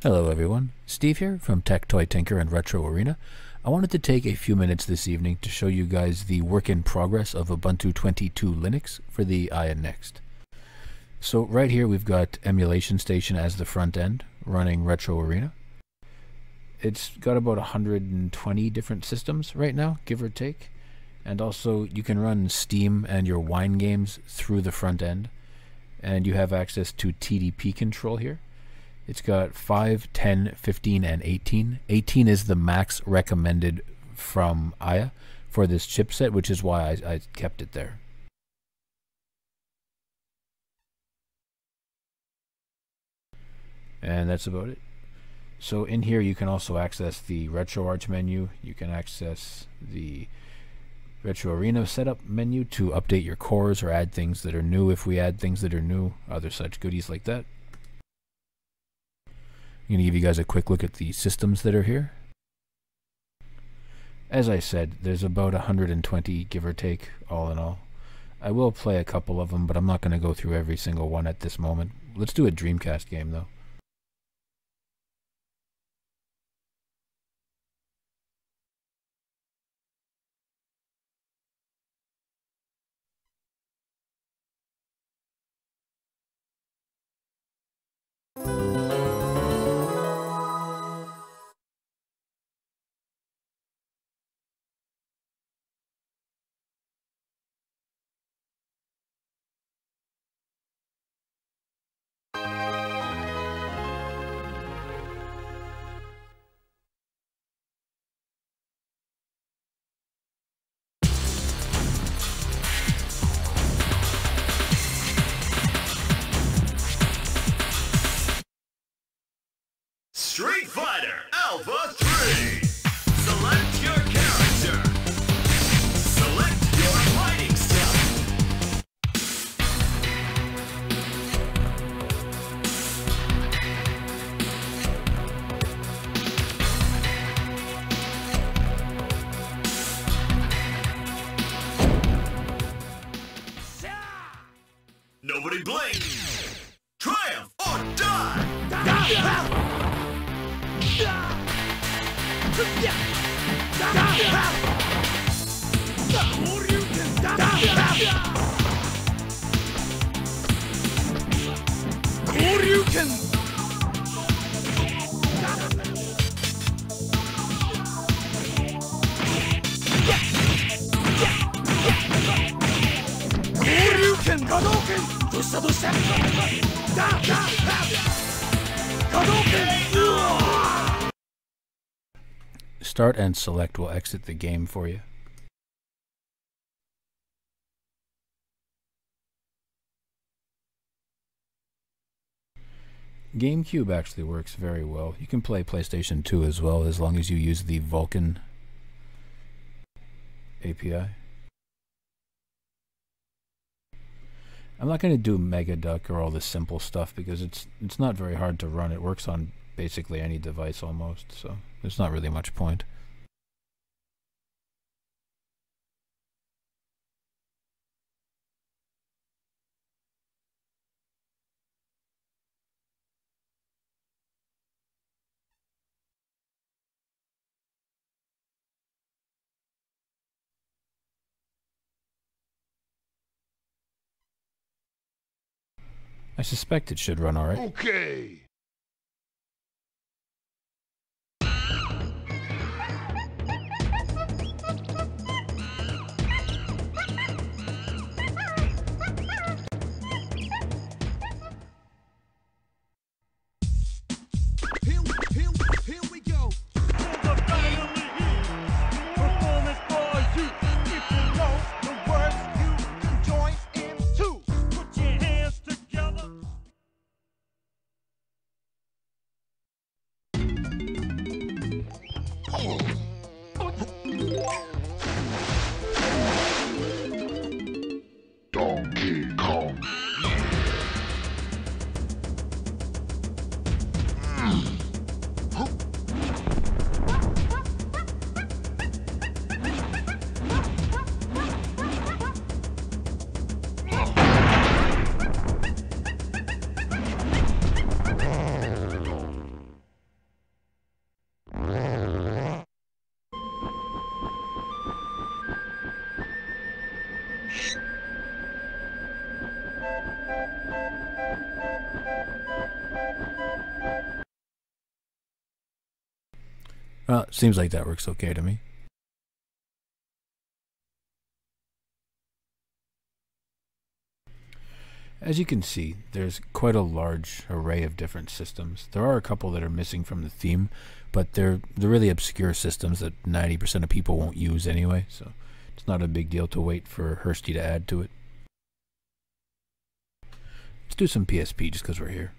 Hello everyone, Steve here from Tech Toy Tinker and Retro Arena. I wanted to take a few minutes this evening to show you guys the work in progress of Ubuntu 22 Linux for the Aya Next. So right here we've got Emulation Station as the front end running Retro Arena. It's got about 120 different systems right now, give or take. And also you can run Steam and your Wine games through the front end. And you have access to TDP control here. It's got 5, 10, 15, and 18. 18 is the max recommended from Aya for this chipset, which is why I kept it there. And that's about it. So in here you can also access the RetroArch menu. You can access the Retro Arena setup menu to update your cores or add things that are new if we add things that are new, other such goodies like that. I'm going to give you guys a quick look at the systems that are here. As I said, there's about 120 give or take all in all. I will play a couple of them, but I'm not going to go through every single one at this moment. Let's do a Dreamcast game though. Street Fighter Alpha 3. Select your character. Select your fighting style. Nobody blink. Triumph or die. Start and select will exit the game for you. GameCube actually works very well. You can play PlayStation 2 as well, as long as you use the Vulkan API. I'm not going to do Mega Duck or all the simple stuff because it's not very hard to run. It works on basically any device almost, so there's not really much point. I suspect it should run alright. Okay. Here we go. Finally here. Performance for you. If you know the words, you can join in too. Put your hands together. Donkey Kong. Well, seems like that works okay to me. As you can see, there's quite a large array of different systems. There are a couple that are missing from the theme, but they're really obscure systems that 90% of people won't use anyway, so it's not a big deal to wait for Hursty to add to it. Let's do some PSP just because we're here.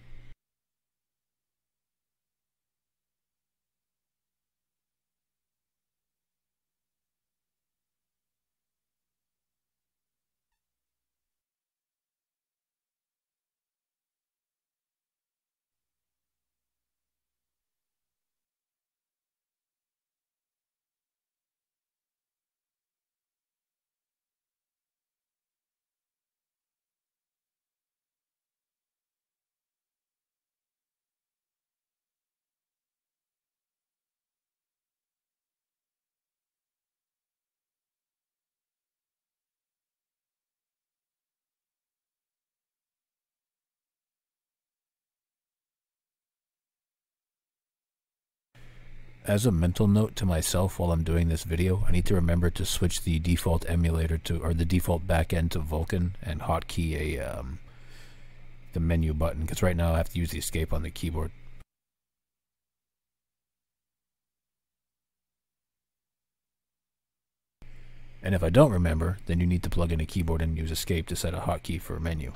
As a mental note to myself while I'm doing this video, I need to remember to switch the default emulator to, or the default backend to Vulkan, and hotkey the menu button, because right now I have to use the escape on the keyboard. And if I don't remember, then you need to plug in a keyboard and use escape to set a hotkey for a menu.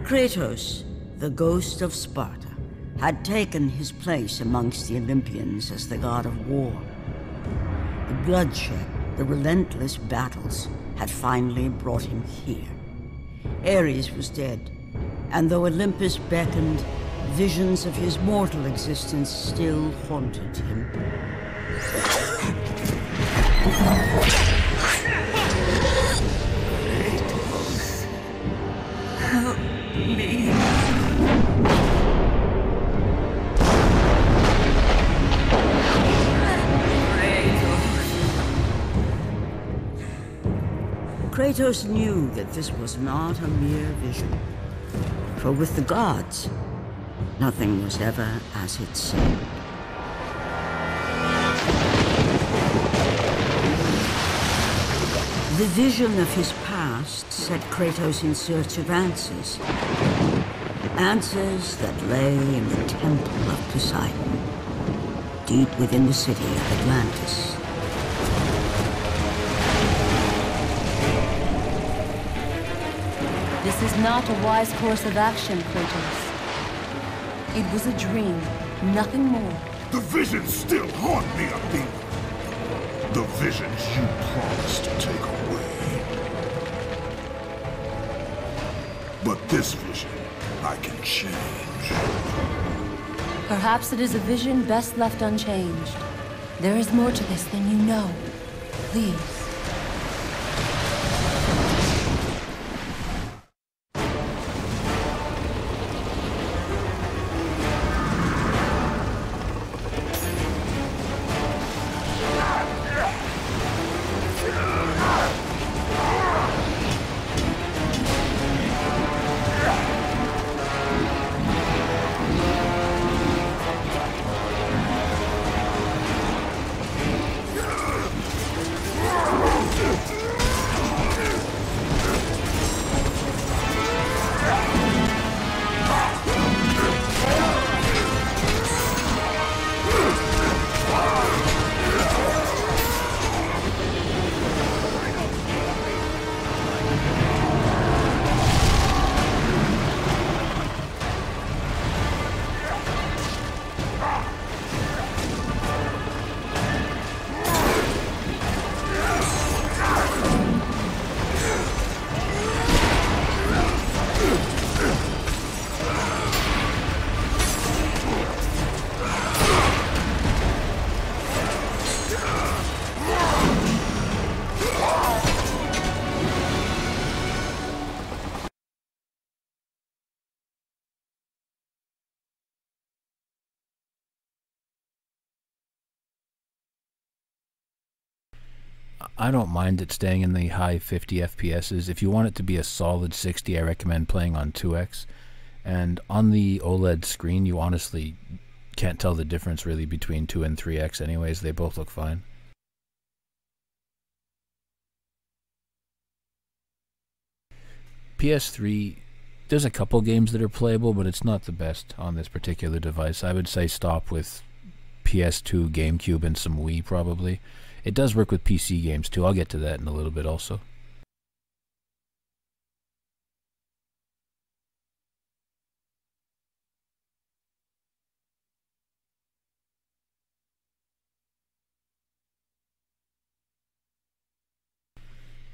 Kratos, the ghost of Sparta, had taken his place amongst the Olympians as the god of war. The bloodshed, the relentless battles, had finally brought him here. Ares was dead, and though Olympus beckoned, visions of his mortal existence still haunted him. Help me. Kratos knew that this was not a mere vision, for with the gods, nothing was ever as it seemed. The vision of his past set Kratos in search of answers. Answers that lay in the temple of Poseidon, deep within the city of Atlantis. This is not a wise course of action, Kratos. It was a dream, nothing more. The visions still haunt me, Athena. The visions you promised to take away. But this vision, I can change. Perhaps it is a vision best left unchanged. There is more to this than you know. Please. I don't mind it staying in the high 50 FPSs. If you want it to be a solid 60, I recommend playing on 2x. And on the OLED screen, you honestly can't tell the difference really between 2 and 3x anyways. They both look fine. PS3, there's a couple games that are playable, but it's not the best on this particular device. I would say stop with PS2, GameCube, and some Wii probably. It does work with PC games too. I'll get to that in a little bit also.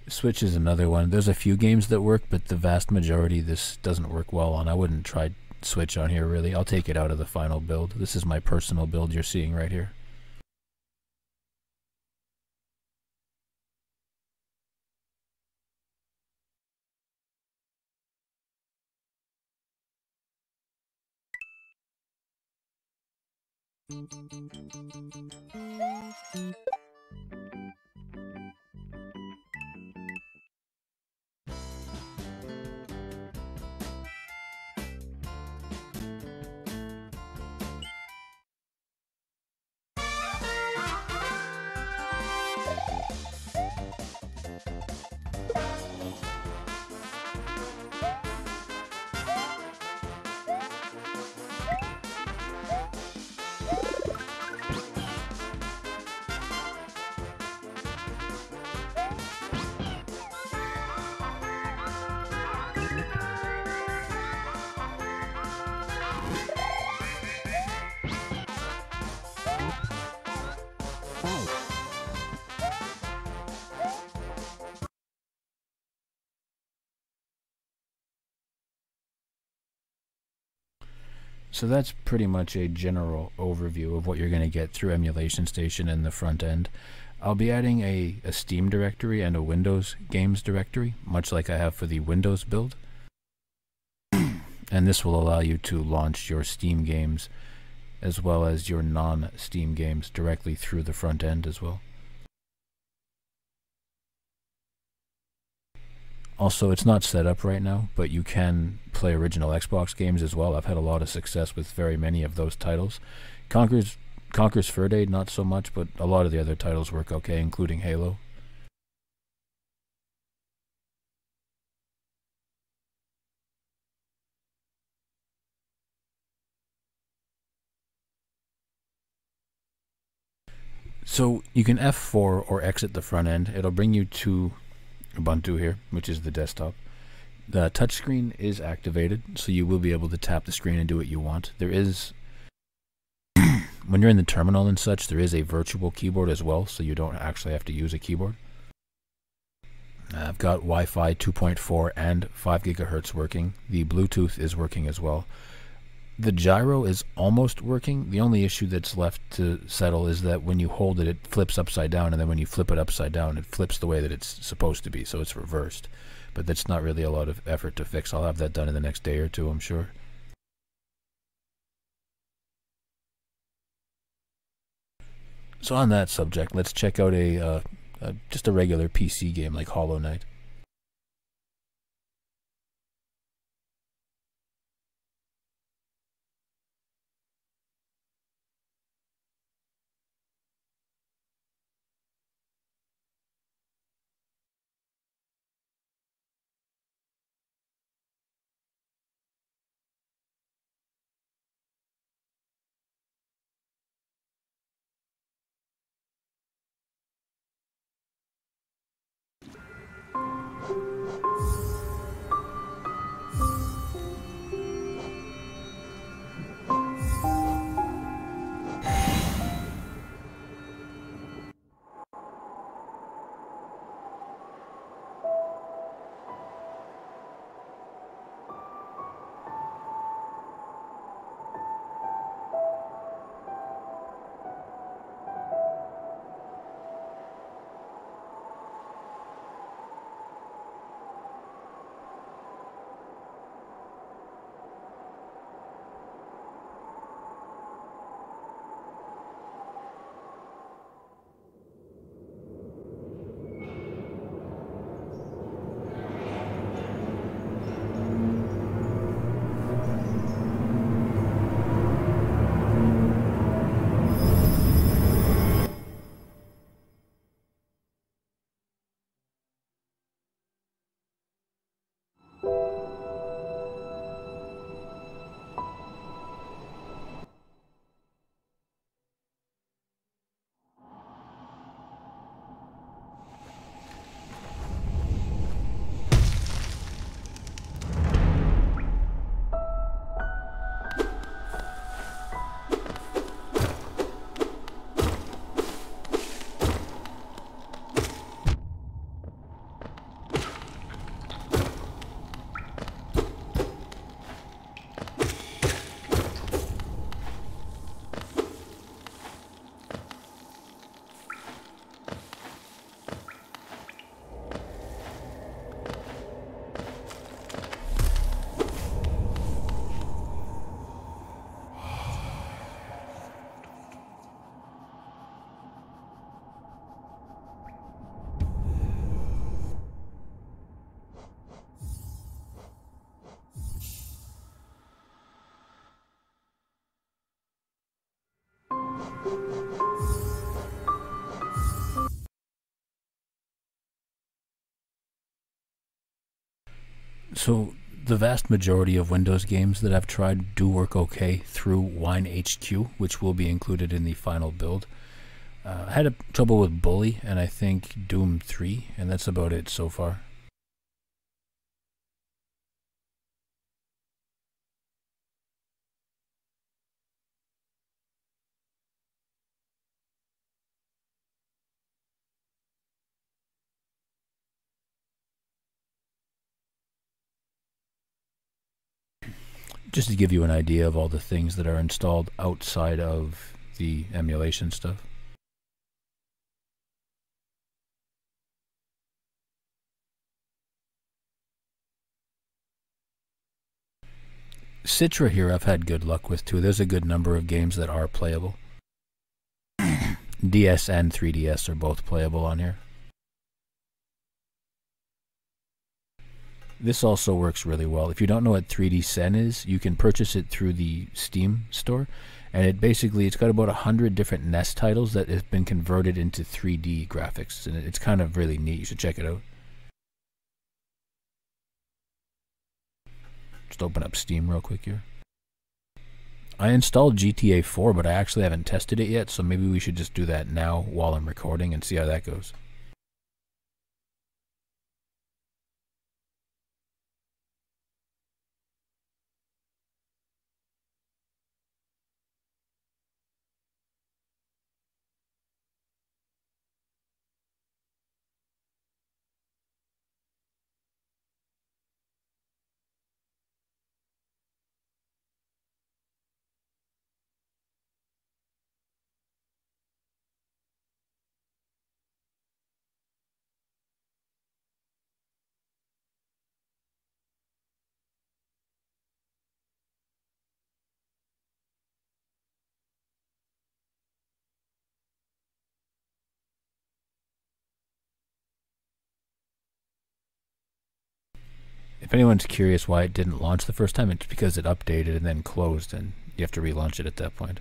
Switch is another one. There's a few games that work, but the vast majority this doesn't work well on. I wouldn't try Switch on here really. I'll take it out of the final build. This is my personal build you're seeing right here. So that's pretty much a general overview of what you're going to get through Emulation Station in the front end. I'll be adding a Steam directory and a Windows games directory, much like I have for the Windows build. And this will allow you to launch your Steam games as well as your non-Steam games directly through the front end as well. Also, it's not set up right now, but you can play original Xbox games as well. I've had a lot of success with very many of those titles. Conker's Verde, not so much, but a lot of the other titles work okay, including Halo. So you can F4 or exit the front end. It'll bring you to Ubuntu here, which is the desktop. The touchscreen is activated, so you will be able to tap the screen and do what you want. There is, when you're in the terminal and such, there is a virtual keyboard as well, so you don't actually have to use a keyboard. I've got Wi-Fi 2.4 and 5 gigahertz working. The Bluetooth is working as well. The gyro is almost working. The only issue that's left to settle is that when you hold it, it flips upside down, and then when you flip it upside down, it flips the way that it's supposed to be, so it's reversed. But that's not really a lot of effort to fix. I'll have that done in the next day or two, I'm sure. So on that subject, let's check out just a regular PC game like Hollow Knight. So the vast majority of Windows games that I've tried do work okay through Wine HQ, which will be included in the final build. I had trouble with Bully and I think Doom 3, and that's about it so far. Just to give you an idea of all the things that are installed outside of the emulation stuff. Citra here I've had good luck with too. There's a good number of games that are playable. DS and 3DS are both playable on here. This also works really well. If you don't know what 3D Sen is, you can purchase it through the Steam store, and it's got about 100 different NES titles that have been converted into 3D graphics, and it's kind of really neat. You should check it out. Just open up Steam real quick here. I installed GTA 4, but I actually haven't tested it yet, so maybe we should just do that now while I'm recording and see how that goes. If anyone's curious why it didn't launch the first time, it's because it updated and then closed, and you have to relaunch it at that point.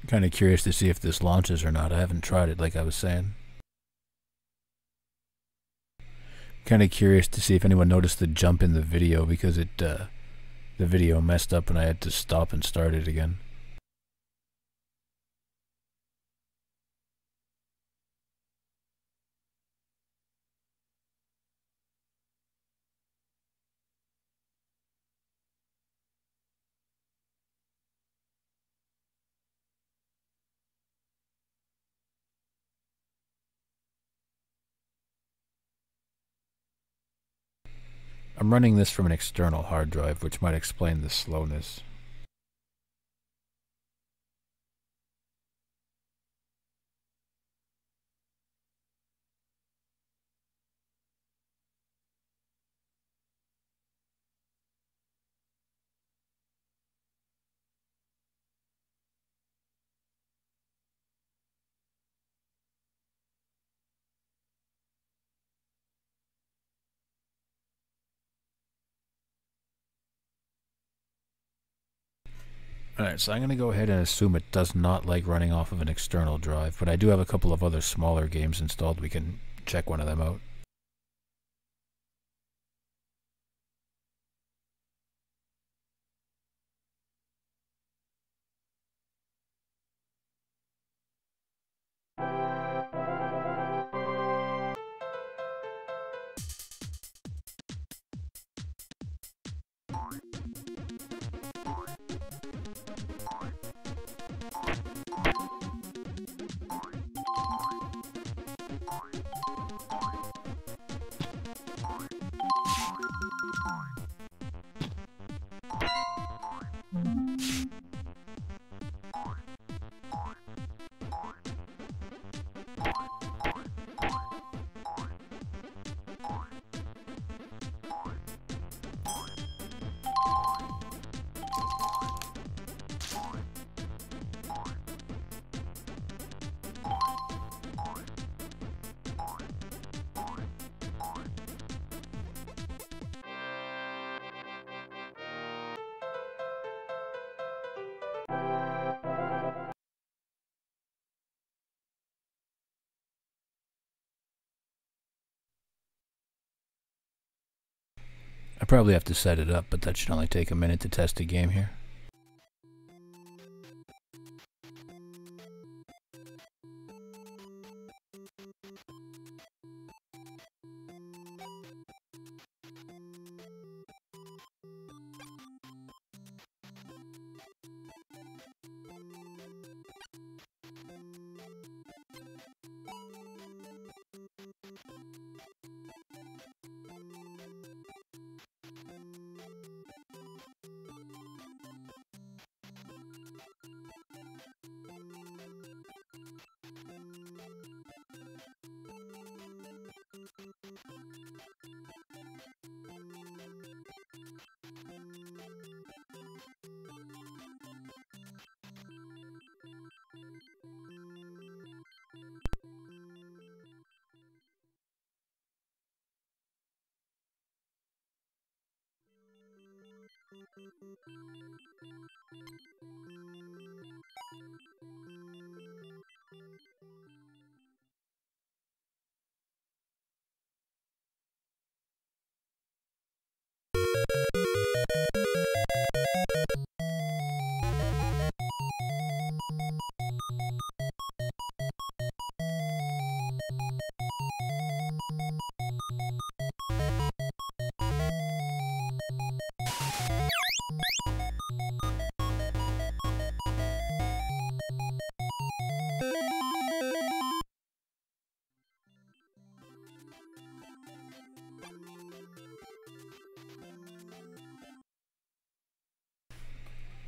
Kind of curious to see if this launches or not. I haven't tried it, like I was saying. Kind of curious to see if anyone noticed the jump in the video, because the video messed up and I had to stop and start it again. I'm running this from an external hard drive, which might explain the slowness. Alright, so I'm going to go ahead and assume it does not like running off of an external drive, but I do have a couple of other smaller games installed. We can check one of them out. I probably have to set it up, but that should only take a minute to test a game here.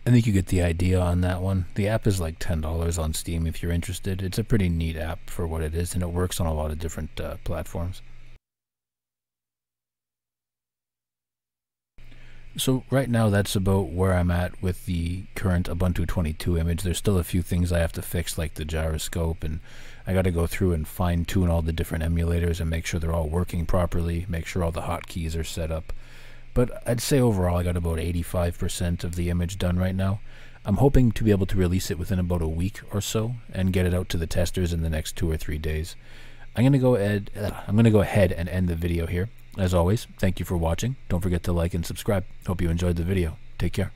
I think you get the idea on that one. The app is like $10 on Steam if you're interested. It's a pretty neat app for what it is, and it works on a lot of different platforms. So right now that's about where I'm at with the current Ubuntu 22 image. There's still a few things I have to fix, like the gyroscope, and I got to go through and fine tune all the different emulators and make sure they're all working properly, make sure all the hotkeys are set up. But I'd say overall I got about 85% of the image done right now. I'm hoping to be able to release it within about a week or so and get it out to the testers in the next 2 or 3 days. I'm going to go ahead and end the video here. As always, thank you for watching. Don't forget to like and subscribe. Hope you enjoyed the video. Take care.